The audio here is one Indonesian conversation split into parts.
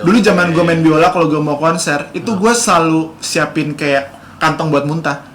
Dulu zaman gue main biola, kalau gue mau konser itu gue selalu siapin kayak kantong buat muntah.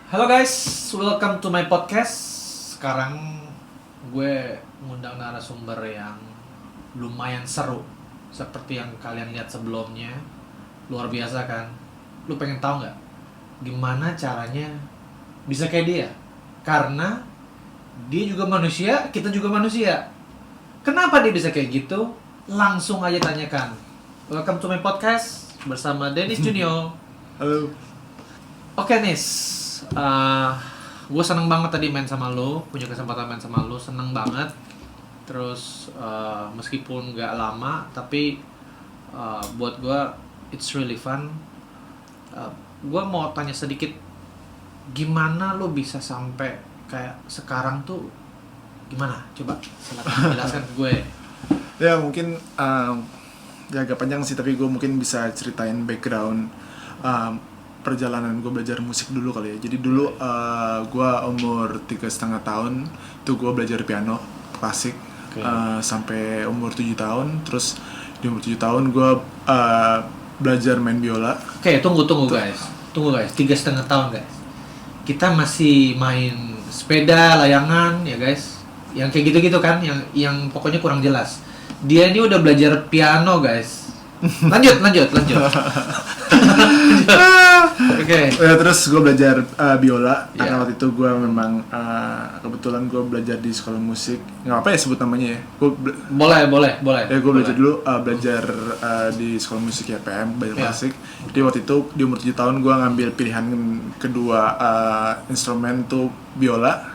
Halo guys, welcome to my podcast. Sekarang gue ngundang narasumber yang lumayan seru, seperti yang kalian lihat sebelumnya. Luar biasa kan? Lu pengen tahu nggak gimana caranya bisa kayak dia? Karena dia juga manusia, kita juga manusia. Kenapa dia bisa kayak gitu? Langsung aja tanyakan. Welcome to my podcast bersama Dennis Junior. Halo. Oke Nis, gue seneng banget tadi main sama lo, punya kesempatan main sama lo, seneng banget. Terus meskipun gak lama, tapi buat gue it's really fun. Gue mau tanya sedikit, gimana lo bisa sampai kayak sekarang tuh? Gimana? Coba silakan jelaskan ke gue. Ya mungkin ya agak panjang sih, tapi gue mungkin bisa ceritain background perjalanan gue belajar musik dulu kali ya. Jadi dulu gue umur 3,5 tahun itu gue belajar piano klasik. Sampai umur 7 tahun. Terus di umur 7 tahun gue belajar main biola. Oke, tunggu guys, 3,5 tahun guys. Kita masih main sepeda, layangan ya guys, yang kayak gitu-gitu kan, yang pokoknya kurang jelas. Dia ini udah belajar piano guys. Lanjut. Oke. Ya, terus gue belajar biola karena Yeah. waktu itu gue memang kebetulan gue belajar di sekolah musik. Nggak apa ya sebut namanya ya. Boleh. Ya gue belajar dulu belajar di sekolah musik ya PM belajar klasik. Jadi waktu itu di umur 7 tahun gue ngambil pilihan kedua instrumen tuh biola.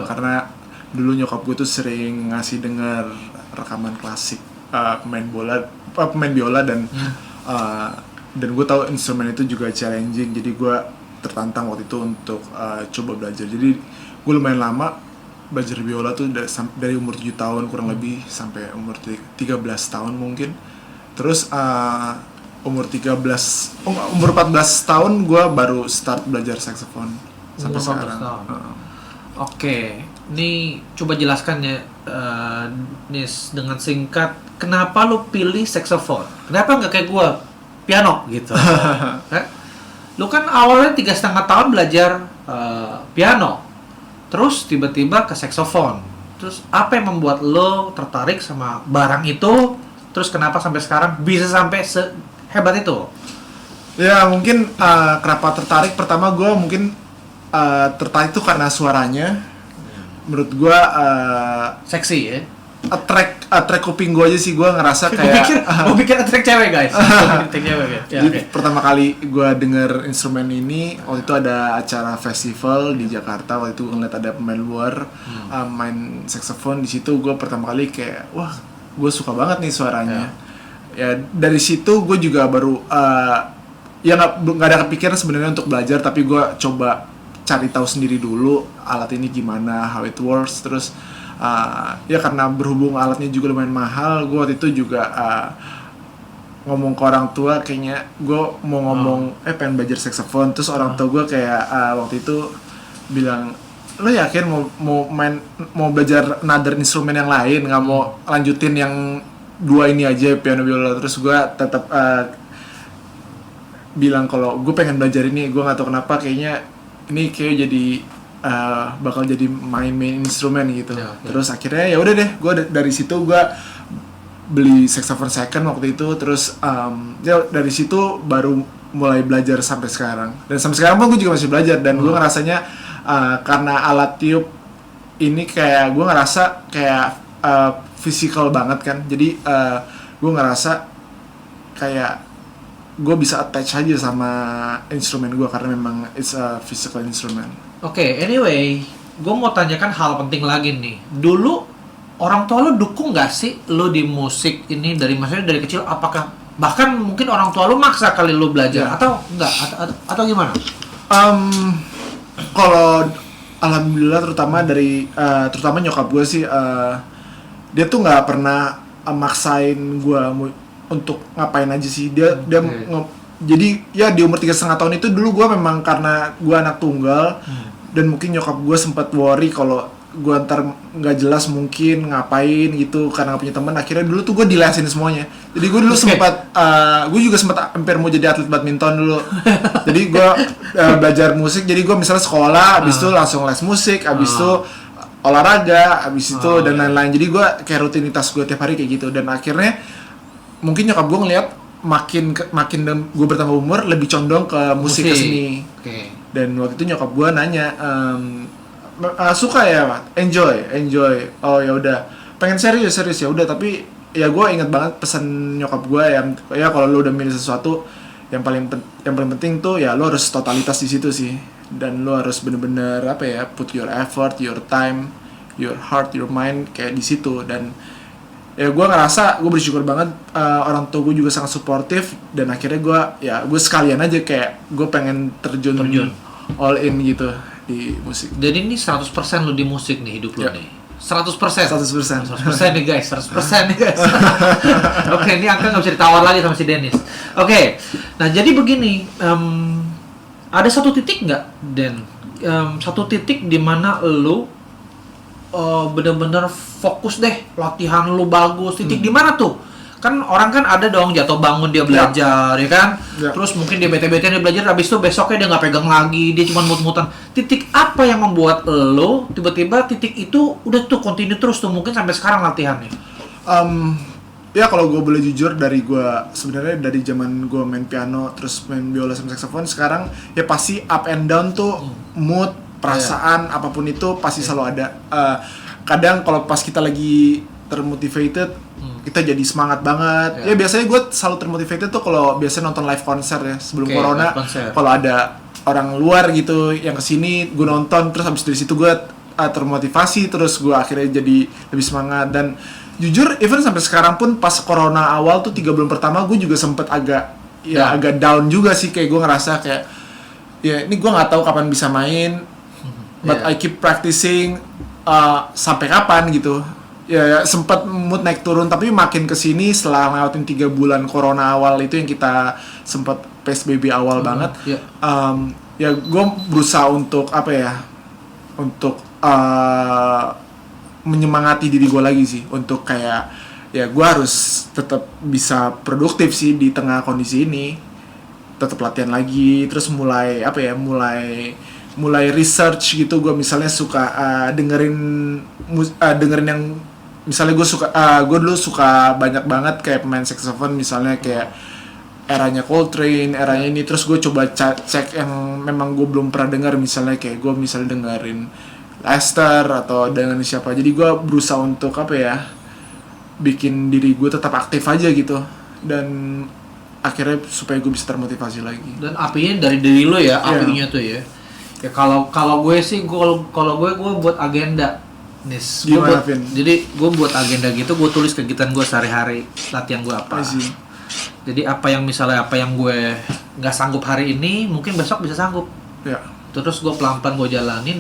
Karena dulu nyokap gue tuh sering ngasih denger rekaman klasik pemain biola dan gue tahu instrumen itu juga challenging, jadi gue tertantang waktu itu untuk coba belajar. Jadi gue lumayan lama belajar biola tuh dari umur 7 tahun kurang lebih sampai umur 13 tahun mungkin. Terus umur 14 tahun gue baru start belajar saxophone sampai sekarang. Oke, ini coba jelaskan ya, Nis, dengan singkat, kenapa lu pilih saxophone? Kenapa nggak kayak gua piano gitu? Lu kan awalnya 3,5 tahun belajar piano, terus tiba-tiba ke saxophone. Terus apa yang membuat lo tertarik sama barang itu? Terus kenapa sampai sekarang bisa sampai sehebat itu? Ya mungkin kenapa tertarik, pertama gue mungkin tertarik tuh karena suaranya. Menurut gue Seksi ya? attract kuping gue aja sih, gue ngerasa kayak gue pikir attract cewek guys. Attract cewek ya. Jadi pertama kali gue denger instrumen ini waktu itu ada acara festival di Jakarta, waktu itu gue ngeliat ada pemain luar main saxophone di situ. Gue pertama kali kayak wah, gue suka banget nih suaranya. Ya dari situ gue juga baru ya nggak ada kepikiran sebenarnya untuk belajar, tapi gue coba cari tahu sendiri dulu alat ini gimana, how it works. Terus ya karena berhubung alatnya juga lumayan mahal, gue waktu itu juga ngomong ke orang tua, kayaknya gue mau ngomong pengen belajar saxophone. Terus orang tua gue kayak waktu itu bilang, lo yakin mau belajar another instrumen yang lain, nggak mau lanjutin yang dua ini aja, piano biola? Terus gue tetap bilang kalau gue pengen belajar ini, gue nggak tahu kenapa kayaknya ini kayak jadi bakal jadi main instrumen gitu. Terus akhirnya ya udah deh, gue dari situ gue beli saxophone second waktu itu. Terus ya dari situ baru mulai belajar sampai sekarang. Dan sampai sekarang pun gue juga masih belajar, dan gue ngerasanya karena alat tiup ini kayak gue ngerasa kayak physical banget kan. Jadi gue ngerasa kayak gue bisa attach aja sama instrumen gue karena memang it's a physical instrument. Oke, anyway, gue mau tanyakan hal penting lagi nih. Dulu orang tua lo dukung gak sih lo di musik ini maksudnya dari kecil? Apakah bahkan mungkin orang tua lo maksa kali lo belajar atau enggak atau gimana? Kalau alhamdulillah terutama nyokap gue sih, dia tuh nggak pernah maksain gue untuk ngapain aja sih. Jadi ya di umur 3,5 tahun itu dulu gue memang karena gue anak tunggal, dan mungkin nyokap gue sempat worry kalau gue ntar nggak jelas mungkin ngapain gitu karena nggak punya teman. Akhirnya dulu tuh gue dilesin semuanya. Jadi gue dulu gue juga sempat hampir mau jadi atlet badminton dulu. Jadi gue belajar musik. Jadi gue misalnya sekolah, abis itu langsung les musik, abis itu olahraga, abis itu dan lain-lain. Jadi gue kayak rutinitas gue tiap hari kayak gitu. Dan akhirnya mungkin nyokap gue ngeliat makin gue bertambah umur lebih condong ke musik ke seni. Dan waktu itu nyokap gue nanya, suka ya, enjoy. Oh ya udah, pengen serius ya udah. Tapi ya gue inget banget pesan nyokap gue ya kalau lo udah milih sesuatu, yang paling penting tuh ya lo harus totalitas di situ sih. Dan lo harus bener-bener put your effort, your time, your heart, your mind kayak di situ. Dan ya gue ngerasa gue bersyukur banget, orang tua gue juga sangat suportif. Dan akhirnya gue sekalian aja kayak gue pengen terjun all in gitu di musik. Jadi ini 100% lo di musik nih hidup lo nih. 100% nih guys, 100% nih guys. Oke, ini angka nggak bisa ditawar lagi sama si Dennis. Oke, nah jadi begini, ada satu titik nggak, Den? Satu titik di mana lo bener-bener fokus deh, latihan lu bagus, titik di mana tuh? Kan orang kan ada dong jatuh bangun dia belajar, ya kan? Terus mungkin dia bete-bete dia belajar, habis itu besoknya dia nggak pegang lagi, dia cuma mut-mutan. Titik apa yang membuat lo tiba-tiba titik itu udah tuh continue terus tuh, mungkin sampai sekarang latihannya? Ya kalau gue boleh jujur, sebenarnya dari zaman gue main piano terus main biola sama saxophone, sekarang ya pasti up and down tuh, mood, perasaan apapun itu pasti selalu ada. Kadang kalau pas kita lagi termotivated, kita jadi semangat banget. Ya biasanya gue selalu termotivated tuh kalau biasanya nonton live konser ya sebelum corona. Kalau ada orang luar gitu yang kesini, gue nonton, terus habis dari situ gue termotivasi, terus gue akhirnya jadi lebih semangat. Dan jujur, even sampai sekarang pun pas corona awal tuh 3 bulan pertama gue juga sempet agak down juga sih, kayak gue ngerasa kayak ya ini gue nggak tahu kapan bisa main, but I keep practicing sampai kapan gitu. Ya sempat mood naik turun, tapi makin kesini setelah ngelewatin 3 bulan corona awal itu yang kita sempat PSBB awal banget, ya gue berusaha untuk untuk menyemangati diri gue lagi sih, untuk kayak ya gue harus tetap bisa produktif sih di tengah kondisi ini, tetap latihan lagi, terus mulai research gitu. Gue misalnya suka dengerin yang misalnya gue dulu suka banyak banget kayak pemain saxophone, misalnya kayak eranya Coltrane, eranya ini, terus gue coba cek yang memang gue belum pernah dengar, misalnya kayak gue dengerin Lester atau dengan siapa. Jadi gue berusaha untuk bikin diri gue tetap aktif aja gitu, dan akhirnya supaya gue bisa termotivasi lagi. Dan apinya dari diri lo ya, apinya tuh ya. Ya kalau gue sih, kalau gue buat agenda. Nis, jadi gue buat agenda gitu, gue tulis kegiatan gue sehari-hari, latihan gue apa. Jadi apa yang gue nggak sanggup hari ini, mungkin besok bisa sanggup. Ya. Terus gue pelan-pelan gue jalanin,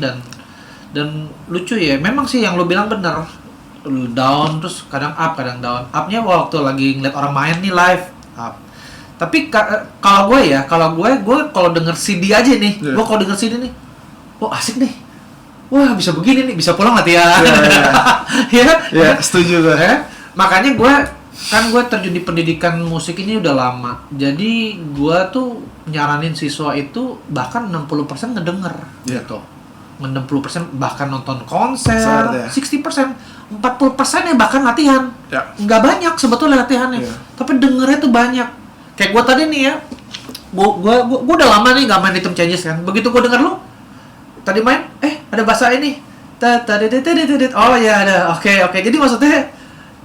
dan lucu ya, memang sih yang lo bilang bener. Down terus kadang up, kadang down. Upnya waktu lagi ngeliat orang main nih live, up. Tapi kalau gue kalau denger CD aja nih, gue kalau denger CD nih, asik nih. Wah, bisa begini nih, bisa pulang latihan. Iya, setuju gue. Makanya gue terjun di pendidikan musik ini udah lama. Jadi gue tuh nyaranin siswa itu bahkan 60% ngedenger gitu. 60% bahkan nonton konser, 60%, 40% ya bahkan latihan. Nggak banyak sebetulnya latihannya. Tapi dengernya tuh banyak. Kayak gue tadi nih ya, gue udah lama nih nggak main Rhythm Changes kan. Begitu gue denger lu tadi main, ada bahasa ini, oh ya ada, oke. Jadi maksudnya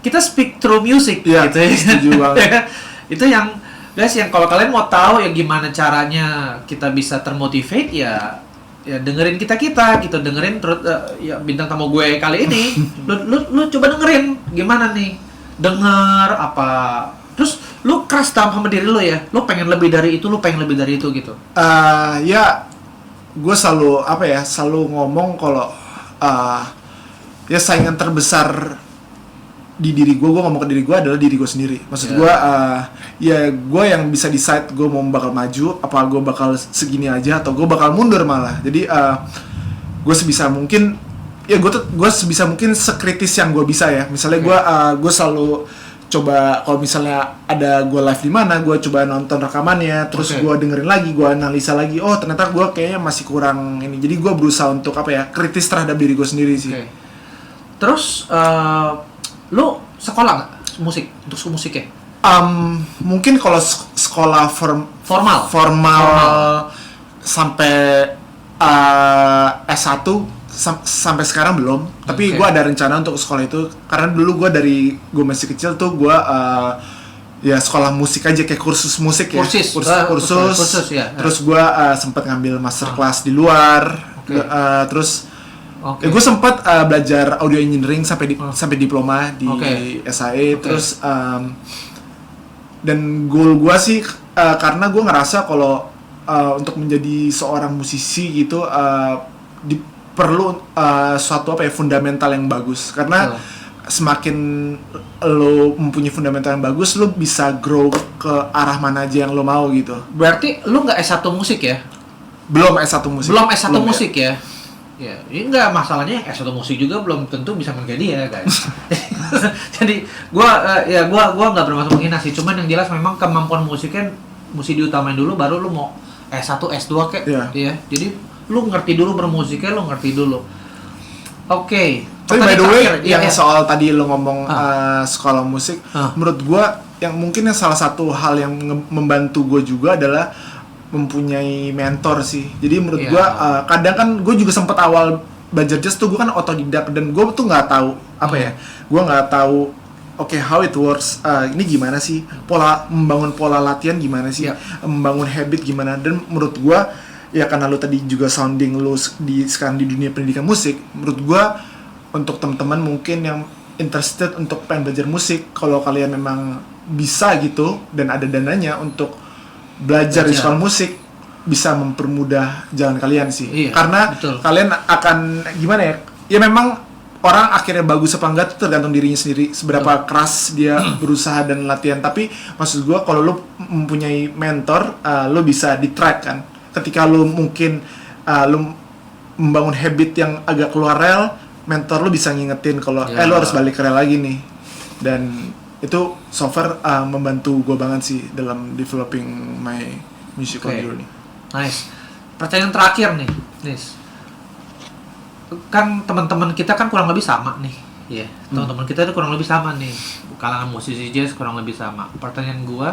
kita speak through music, gitu ya. Setuju banget. Itu yang guys, yang kalau kalian mau tahu ya gimana caranya kita bisa termotivate ya dengerin kita gitu, dengerin terus ya bintang tamu gue kali ini, lu coba dengerin gimana nih, denger apa, terus lu keras sama diri lu ya, lu pengen lebih dari itu gitu. Ya. Gue selalu ngomong kalau ya saingan terbesar di diri gue ngomong ke diri gue adalah diri gue sendiri. Maksud gue ya gue yang bisa decide gue mau bakal maju, apa gue bakal segini aja atau gue bakal mundur malah. Jadi gue sebisa mungkin gue sebisa mungkin sekritis yang gue bisa ya. Misalnya gue selalu coba, kalau misalnya ada gue live di mana, gue coba nonton rekamannya, terus gue dengerin lagi, gue analisa lagi, ternyata gue kayaknya masih kurang ini. Jadi gue berusaha untuk kritis terhadap diri gue sendiri sih. Terus lu sekolah nggak musik, untuk musik ya? Mungkin kalau sekolah formal sampai S1 sampai sekarang belum, tapi gue ada rencana untuk sekolah itu, karena dulu gue masih kecil tuh gue ya sekolah musik aja, kayak kursus musik ya, kursus ya. Terus gue sempat ngambil master class di luar, terus gue sempat belajar audio engineering sampai diploma di SAE. Terus dan goal gue sih karena gue ngerasa kalau untuk menjadi seorang musisi gitu perlu suatu fundamental yang bagus, karena semakin lo mempunyai fundamental yang bagus, lo bisa grow ke arah mana aja yang lo mau gitu. Berarti lo nggak S1 musik ya? Belum S1 musik. Belum S1 musik ya? Ya, ini nggak, masalahnya S1 musik juga belum tentu bisa menjadi ya guys. Jadi gua nggak bermaksud menghina sih, cuman yang jelas memang kemampuan musiknya mesti diutamain dulu, baru lo mau S1 S2 kayak ya. Jadi lu ngerti dulu bermusiknya, lu ngerti dulu. Oke. Tapi by the way, yang soal tadi lu ngomong sekolah musik, menurut gua yang mungkin salah satu hal yang membantu gua juga adalah mempunyai mentor sih. Jadi menurut gua kadang kan gua juga sempat awal belajar jazz tuh gua kan otodidak, dan gua tuh nggak tahu gua nggak tahu how it works, ini gimana sih membangun pola latihan gimana sih, membangun habit gimana. Dan menurut gua ya, karena lu tadi juga sounding lu sekarang di dunia pendidikan musik, menurut gua untuk teman-teman mungkin yang interested untuk pengen belajar musik, kalau kalian memang bisa gitu dan ada dananya untuk belajar di sekolah musik, bisa mempermudah jalan kalian sih. Karena kalian akan gimana ya? Ya memang orang akhirnya bagus apa enggak itu tergantung dirinya sendiri, seberapa keras dia berusaha dan latihan. Tapi maksud gua kalau lu mempunyai mentor, lu bisa di-track kan. Ketika lu mungkin lu membangun habit yang agak keluar rel, mentor lu bisa ngingetin kalau lu harus balik ke rel lagi nih. Dan itu so far membantu gue banget sih dalam developing my musical journey. Nice. Pertanyaan terakhir nih, Nis. Kan teman-teman kita kan kurang lebih sama nih. Ya, teman-teman kita itu kurang lebih sama nih. Kalangan musisi jazz kurang lebih sama. Pertanyaan gue,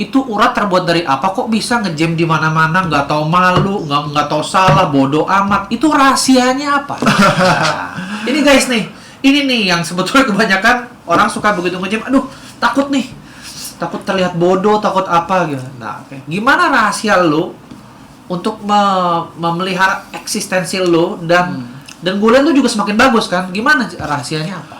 itu urat terbuat dari apa, kok bisa nge-jam di mana-mana, nggak tahu malu, nggak tahu salah, bodoh amat. Itu rahasianya apa? Nah, ini guys nih, ini nih yang sebetulnya kebanyakan orang suka begitu nge-jam, aduh takut nih, takut terlihat bodoh, takut apa gitu. Nah, gimana rahasia lo untuk memelihara eksistensi lo dan gue lihat lo juga semakin bagus kan? Gimana rahasianya apa?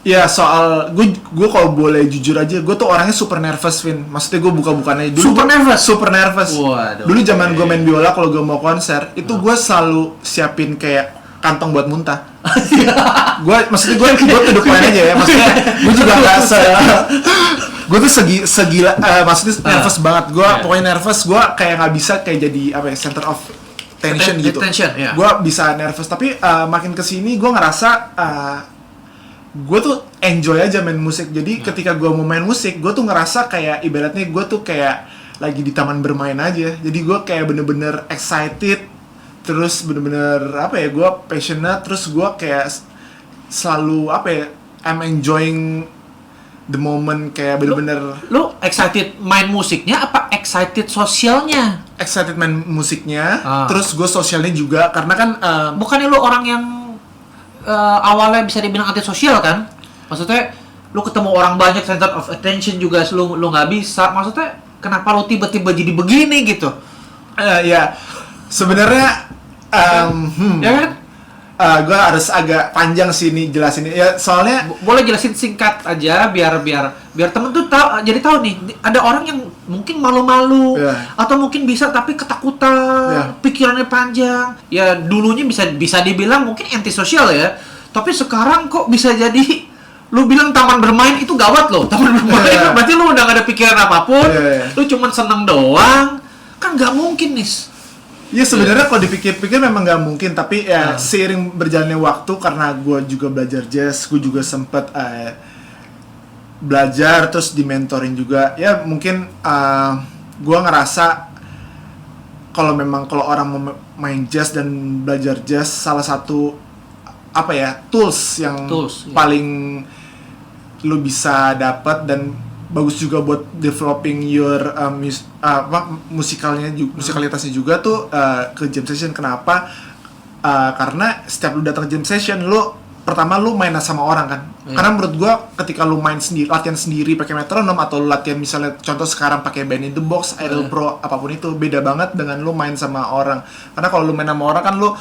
Ya soal gue kalau boleh jujur aja, gue tuh orangnya super nervous, Vin. Maksudnya gue buka-bukannya dulu. Super nervous. Waduh, dulu zaman gue main biola, kalau gue mau konser, itu gue selalu siapin kayak kantong buat muntah. Maksudnya gue duduk main aja ya. Maksudnya gue juga nggak gue tuh segila, maksudnya nervous banget. Gue pokoknya nervous. Gue kayak nggak bisa kayak jadi apa ya, center of tension gitu. Gue bisa nervous. Tapi makin kesini gue ngerasa gue tuh enjoy aja main musik. Jadi ketika gue mau main musik, gue tuh ngerasa kayak ibaratnya gue tuh kayak lagi di taman bermain aja. Jadi gue kayak bener-bener excited, terus bener-bener apa ya, gue passionate, terus gue kayak selalu apa ya, I'm enjoying the moment, kayak bener-bener. Lu excited main musiknya apa excited sosialnya? Excited main musiknya, terus gue sosialnya juga, karena kan bukannya lu orang yang awalnya bisa dibilang antisosial kan? Maksudnya lu ketemu orang banyak, center of attention juga lu nggak bisa. Maksudnya kenapa lu tiba-tiba jadi begini gitu? Ya sebenarnya ya kan? Gue harus agak panjang sih nih jelasin ya, soalnya boleh jelasin singkat aja biar temen tuh tahu nih, ada orang yang mungkin malu-malu atau mungkin bisa tapi ketakutan, pikirannya panjang. Ya dulunya bisa dibilang mungkin antisosial ya, tapi sekarang kok bisa jadi lu bilang taman bermain itu gawat loh. Taman bermain berarti lu udah gak ada pikiran apapun, lu cuman seneng doang, kan nggak mungkin nih. Ya sebenarnya kalau dipikir-pikir memang nggak mungkin, tapi ya seiring berjalannya waktu, karena gue juga belajar jazz, gue juga sempet belajar terus dimentorin juga. Ya mungkin gue ngerasa kalau orang mau main jazz dan belajar jazz, salah satu apa ya, tools yang paling lu bisa dapat dan bagus juga buat developing your musikalitasnya juga tuh ke jam session. Kenapa? Karena setiap lu datang jam session, lu pertama lu main sama orang kan. Karena menurut gua ketika lu main sendiri, latihan sendiri pakai metronom, atau lu latihan misalnya contoh sekarang pakai band in the box, Idol Pro, apapun itu, beda banget dengan lu main sama orang. Karena kalau lu main sama orang kan lu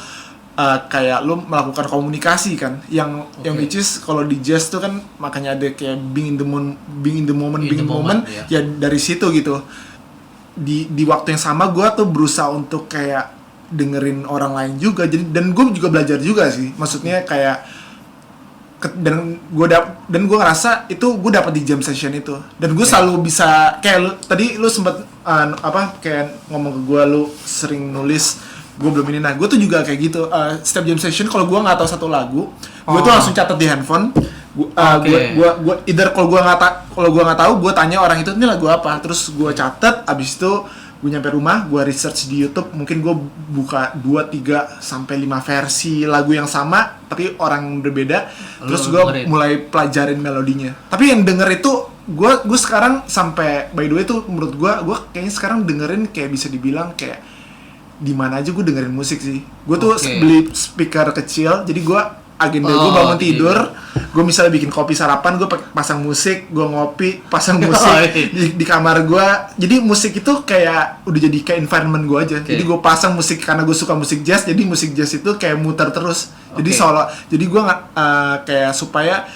kayak lu melakukan komunikasi kan, yang which is kalau di jazz tuh kan makanya ada kayak being in the moment, ya dari situ gitu. Di waktu yang sama gue tuh berusaha untuk kayak dengerin orang lain juga, jadi dan gue juga belajar juga sih, maksudnya kayak dan gue ngerasa itu gue dapat di jam session itu, dan gue selalu bisa kayak tadi lu sempet kayak ngomong ke gue, lu sering nulis, gue belum ini. Nah gue tuh juga kayak gitu, setiap jam session kalau gue nggak tahu satu lagu, gue tuh langsung catat di handphone. Gue either kalau gue nggak tahu, gue tanya orang itu, ini lagu apa, terus gue catat. Abis itu gue nyampe rumah, gue research di YouTube, mungkin gue buka 2, 3 sampai 5 versi lagu yang sama tapi orang berbeda, terus gue mulai pelajarin melodinya. Tapi yang denger itu gue sekarang sampai, by the way tuh menurut gue kayaknya sekarang dengerin kayak bisa dibilang kayak di mana aja gue dengerin musik sih. Gue tuh beli speaker kecil, jadi gue agenda gue bangun tidur, gue misalnya bikin kopi sarapan, gue pasang musik, gue ngopi, pasang musik di kamar gue. Jadi musik itu kayak udah jadi kayak environment gue aja. Jadi gue pasang musik karena gue suka musik jazz, jadi musik jazz itu kayak muter terus. Jadi jadi gue nggak kayak supaya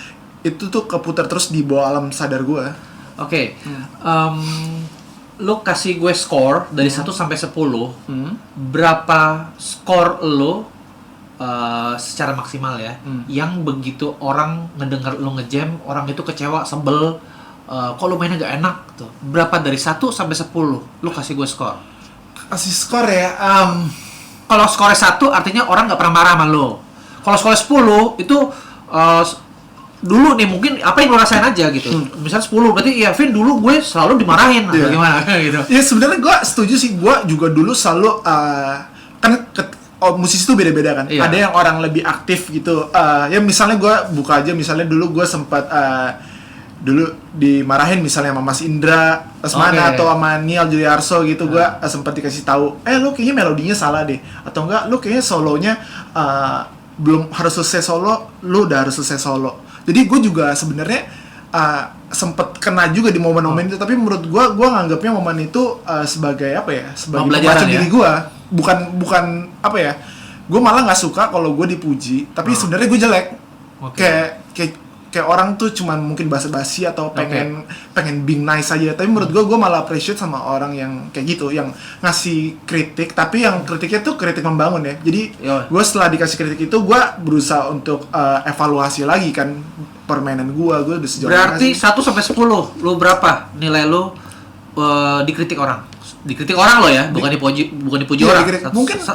itu tuh keputar terus di bawah alam sadar gue. Lo kasih gue skor dari 1 sampai 10. Berapa skor lo secara maksimal ya, yang begitu orang ngedengar lo ngejam, orang itu kecewa, sebel, kok lo mainnya gak enak gitu. Berapa dari 1 sampai 10 lo kasih gue skor? Kasih skor ya, kalau skornya 1 artinya orang gak pernah marah sama lo. Kalau skornya 10 itu dulu nih mungkin apa yang lo rasain aja gitu. Misalnya 10 berarti ya Vin dulu gue selalu dimarahin, bagaimana gitu. Ya sebenarnya gue setuju sih, gue juga dulu selalu musisi itu beda-beda kan. Ada yang orang lebih aktif gitu. Ya misalnya gue buka aja, misalnya dulu gue sempat dulu dimarahin misalnya sama Mas Indra Lesmana atau sama Niel Juliarso gitu. Gue sempat dikasih tahu, lu kayaknya melodinya salah deh, atau enggak lu kayaknya solonya belum harus selesai solo, lu udah harus selesai solo. Jadi gue juga sebenarnya sempet kena juga di momen-momen itu, tapi menurut gue nganggapnya momen itu sebagai apa ya, sebagai pemacu diri gue, bukan apa ya, gue malah nggak suka kalau gue dipuji, tapi sebenarnya gue jelek. Kayak orang tuh cuman mungkin basa-basi atau pengen being nice aja, tapi menurut gue malah appreciate sama orang yang kayak gitu, yang ngasih kritik, tapi yang kritiknya tuh kritik membangun ya. Jadi gue setelah dikasih kritik itu, gue berusaha untuk evaluasi lagi kan permainan gue udah sejauh mana. Berarti 1 sampai 10, lu berapa nilai lu dikritik orang? Dikritik orang lo ya, bukan dipuji orang.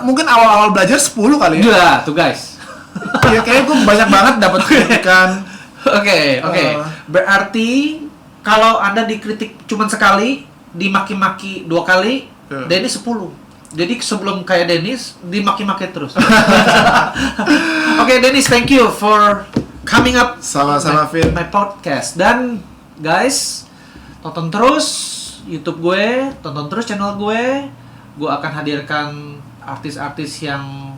Mungkin awal-awal belajar 10 kali ya. Iya, tuh guys. Iya, kayaknya gue banyak banget dapat kritikan. Oke. Berarti kalau Anda dikritik cuma sekali, dimaki-maki 2 kali, Dennis 10. Jadi sebelum kayak Dennis, dimaki-maki terus. Oke, Dennis, thank you for coming up sama-sama my podcast. Dan guys, tonton terus YouTube gue, tonton terus channel gue. Gue akan hadirkan artis-artis yang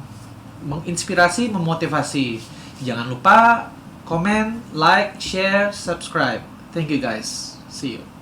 menginspirasi, memotivasi. Jangan lupa comment, like, share, subscribe. Thank you guys. See you.